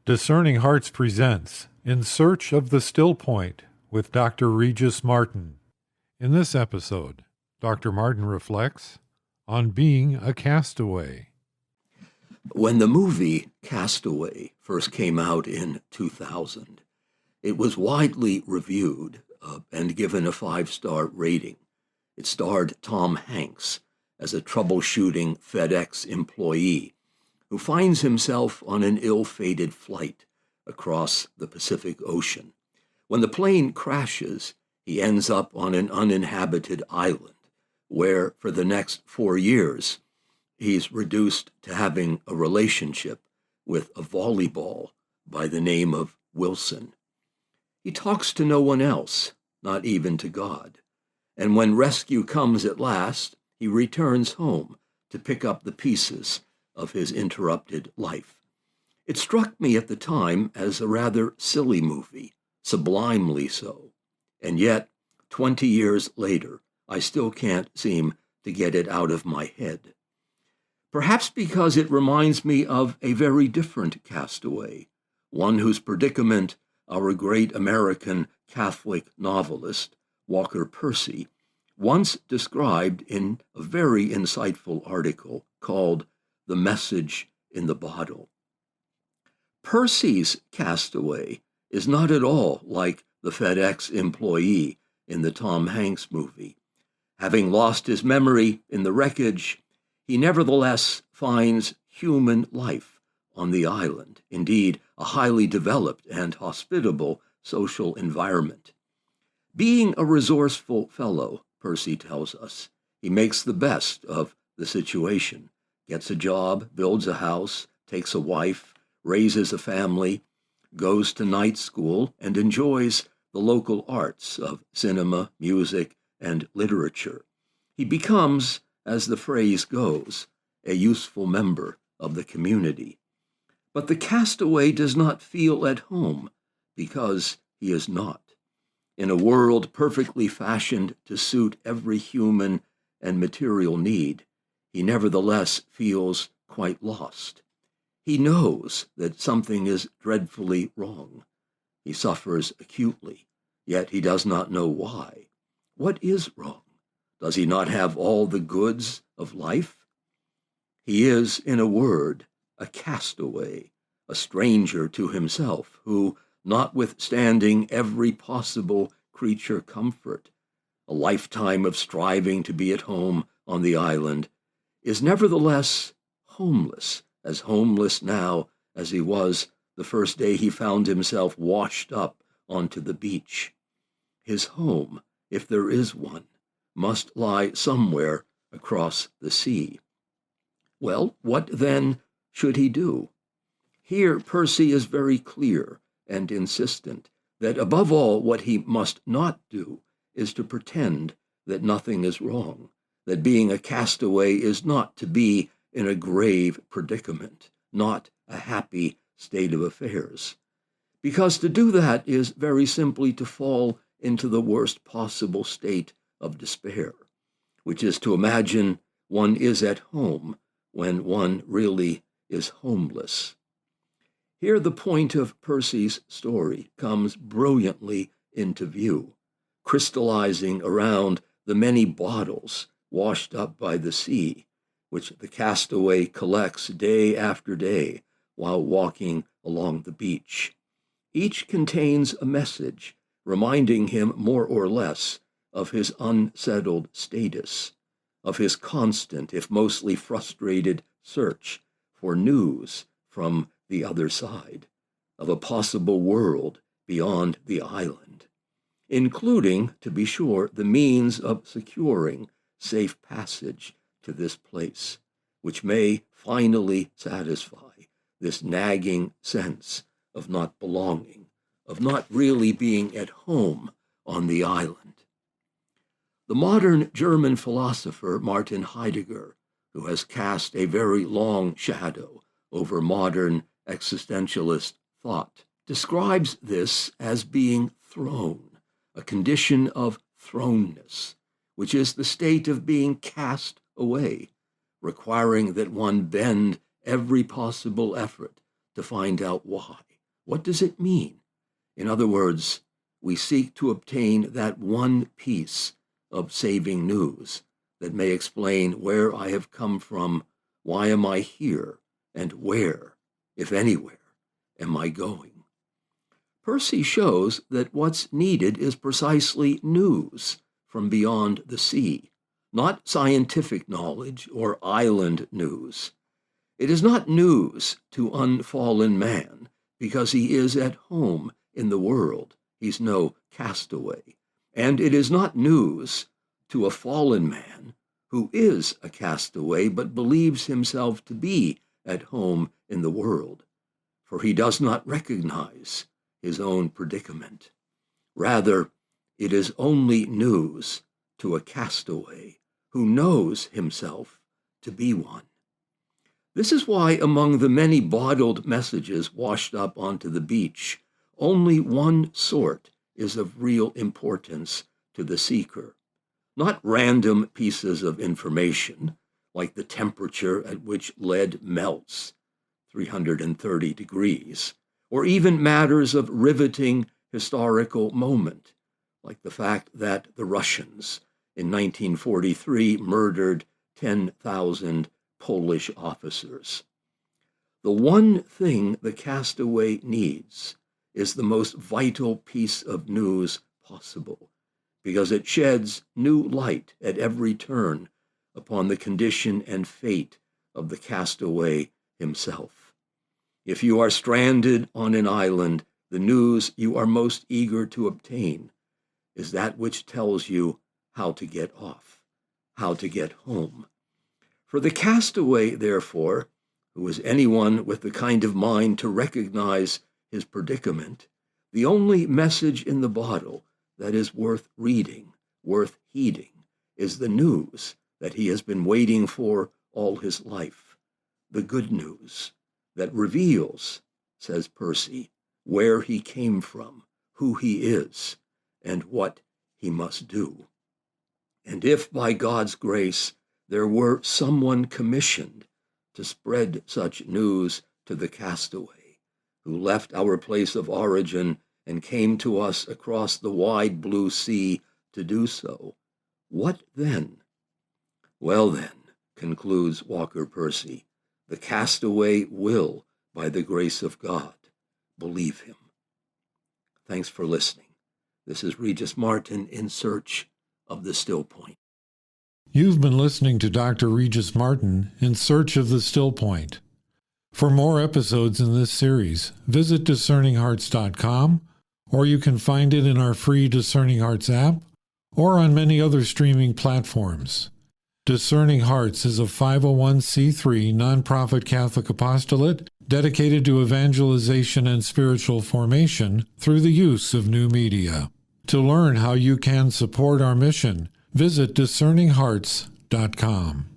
Discerning Hearts presents In Search of the Still Point with Dr. Regis Martin. In this episode, Dr. Martin reflects on being a castaway. When the movie Castaway first came out in 2000, it was widely reviewed and given a 5-star rating. It starred Tom Hanks as a troubleshooting FedEx employee who finds himself on an ill-fated flight across the Pacific Ocean. When the plane crashes, he ends up on an uninhabited island where, for the next 4 years, he's reduced to having a relationship with a volleyball by the name of Wilson. He talks to no one else, not even to God. And when rescue comes at last, he returns home to pick up the pieces of his interrupted life. It struck me at the time as a rather silly movie, sublimely so. And yet, 20 years later, I still can't seem to get it out of my head. Perhaps because it reminds me of a very different castaway, one whose predicament our great American Catholic novelist, Walker Percy, once described in a very insightful article called The Message in the Bottle. Percy's castaway is not at all like the FedEx employee in the Tom Hanks movie. Having lost his memory in the wreckage, he nevertheless finds human life on the island, indeed, a highly developed and hospitable social environment. Being a resourceful fellow, Percy tells us, he makes the best of the situation, gets a job, builds a house, takes a wife, raises a family, goes to night school, and enjoys the local arts of cinema, music, and literature. He becomes, as the phrase goes, a useful member of the community. But the castaway does not feel at home because he is not. In a world perfectly fashioned to suit every human and material need, he nevertheless feels quite lost. He knows that something is dreadfully wrong. He suffers acutely, yet he does not know why. What is wrong? Does he not have all the goods of life? He is, in a word, a castaway, a stranger to himself, who, notwithstanding every possible creature comfort, a lifetime of striving to be at home on the island, is nevertheless homeless, as homeless now as he was the first day he found himself washed up onto the beach. His home, if there is one, must lie somewhere across the sea. Well, what then should he do? Here Percy is very clear and insistent that above all what he must not do is to pretend that nothing is wrong, that being a castaway is not to be in a grave predicament, not a happy state of affairs. Because to do that is very simply to fall into the worst possible state of despair, which is to imagine one is at home when one really is homeless. Here the point of Percy's story comes brilliantly into view, crystallizing around the many bottles washed up by the sea, which the castaway collects day after day while walking along the beach. Each contains a message reminding him more or less of his unsettled status, of his constant, if mostly frustrated, search for news from the other side, of a possible world beyond the island, including, to be sure, the means of securing safe passage to this place, which may finally satisfy this nagging sense of not belonging, of not really being at home on the island. The modern German philosopher Martin Heidegger, who has cast a very long shadow over modern existentialist thought, describes this as being thrown, a condition of thrownness, which is the state of being cast away, requiring that one bend every possible effort to find out why, What does it mean? In other words, we seek to obtain that one piece of saving news that may explain where I have come from, why am I here, and where, if anywhere, am I going? Percy shows that what's needed is precisely news from beyond the sea, not scientific knowledge or island news. It is not news to unfallen man because he is at home in the world. He's no castaway. And it is not news to a fallen man who is a castaway but believes himself to be at home in the world, for he does not recognize his own predicament. Rather, it is only news to a castaway who knows himself to be one. This is why among the many bottled messages washed up onto the beach, only one sort is of real importance to the seeker. Not random pieces of information, like the temperature at which lead melts, 330 degrees, or even matters of riveting historical moment, like the fact that the Russians in 1943 murdered 10,000 Polish officers. The one thing the castaway needs is the most vital piece of news possible, because it sheds new light at every turn upon the condition and fate of the castaway himself. If you are stranded on an island, the news you are most eager to obtain is that which tells you how to get off, how to get home. For the castaway, therefore, who is anyone with the kind of mind to recognize his predicament, the only message in the bottle that is worth reading, worth heeding, is the news that he has been waiting for all his life, the good news that reveals, says Percy, where he came from, who he is, and what he must do. And if by God's grace there were someone commissioned to spread such news to the castaway, who left our place of origin and came to us across the wide blue sea to do so, what then? Well then, concludes Walker Percy, the castaway will, by the grace of God, believe him. Thanks for listening. This is Regis Martin in search of the still point. You've been listening to Dr. Regis Martin in Search of the Still Point. For more episodes in this series, visit discerninghearts.com, or you can find it in our free Discerning Hearts app or on many other streaming platforms. Discerning Hearts is a 501c3 nonprofit Catholic apostolate dedicated to evangelization and spiritual formation through the use of new media. To learn how you can support our mission, visit discerninghearts.com.